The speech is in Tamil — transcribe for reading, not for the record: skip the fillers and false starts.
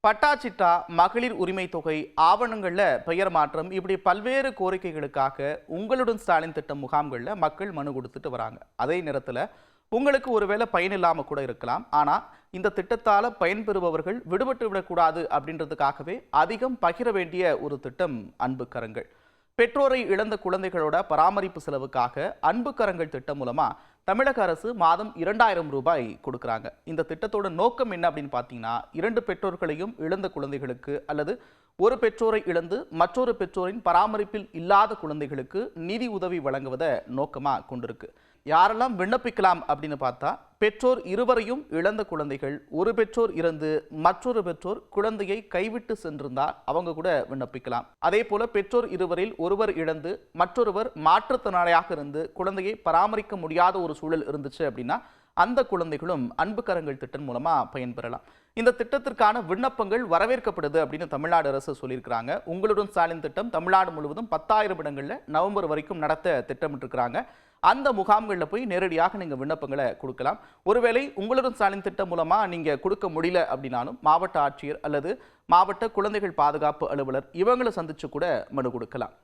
பட்டா சிட்டா, மகளிர் உரிமை தொகை, ஆவணங்கள்ல பெயர் மாற்றம் இப்படி பல்வேறு கோரிக்கைகளுக்காக உங்களுடன் ஸ்டாலின் திட்டம் முகாம்கள்ல மக்கள் மனு கொடுத்துட்டு வராங்க. அதே நேரத்தில் உங்களுக்கு ஒருவேளை பயன் இல்லாம கூட இருக்கலாம். ஆனா இந்த திட்டத்தால பயன்பெறுபவர்கள் விடுபட்டு விடக்கூடாது அப்படின்றதுக்காகவே அதிகம் பகிர வேண்டிய ஒரு திட்டம் அன்பு கரங்கள். பெற்றோரை இழந்த குழந்தைகளோட பராமரிப்பு செலவுக்காக அன்பு கரங்கள் திட்டம் மூலமா தமிழக அரசு மாதம் 2000 ரூபாய் கொடுக்குறாங்க. இந்த திட்டத்தோட நோக்கம் என்ன அப்படின்னு பார்த்தீங்கன்னா, 2 பெற்றோர்களையும் இழந்த குழந்தைகளுக்கு அல்லது ஒரு பெற்றோரை இழந்து மற்றொரு பெற்றோரின் பராமரிப்பில் இல்லாத குழந்தைகளுக்கு நிதி உதவி வழங்குவதை நோக்கமாக கொண்டிருக்கு. யாரெல்லாம் விண்ணப்பிக்கலாம் அப்படின்னு பார்த்தா, பெற்றோர் இருவரையும் இழந்த குழந்தைகள், ஒரு பெற்றோர் இறந்து மற்றொரு பெற்றோர் குழந்தையை கைவிட்டு சென்றிருந்தால் அவங்க கூட விண்ணப்பிக்கலாம். அதே போல பெற்றோர் இருவரில் ஒருவர் இழந்து மற்றொருவர் மாற்றுத்திறனாளியாக இருந்து குழந்தையை பராமரிக்க முடியாத ஒரு சூழல் இருந்துச்சு அப்படின்னா அந்த குழந்தைகளும் அன்பு கரங்கள் திட்டம் மூலமா பயன்பெறலாம். இந்த திட்டத்திற்கான விண்ணப்பங்கள் வரவேற்கப்படுது அப்படின்னு தமிழ்நாடு அரசு சொல்லியிருக்கிறாங்க. உங்களுடன் ஸ்டாலின் திட்டம் தமிழ்நாடு முழுவதும் 10,000 இடங்கள்ல நவம்பர் வரைக்கும் நடத்த திட்டமிட்டிருக்கிறாங்க. அந்த முகாம்களில் போய் நேரடியாக நீங்க விண்ணப்பங்களை கொடுக்கலாம். ஒருவேளை உங்களுடன் ஸ்டாலின் திட்டம் மூலமா நீங்க கொடுக்க முடியல அப்படின்னாலும் மாவட்ட ஆட்சியர் அல்லது மாவட்ட குழந்தைகள் பாதுகாப்பு அலுவலர் இவங்களை சந்திச்சு கூட மனு கொடுக்கலாம்.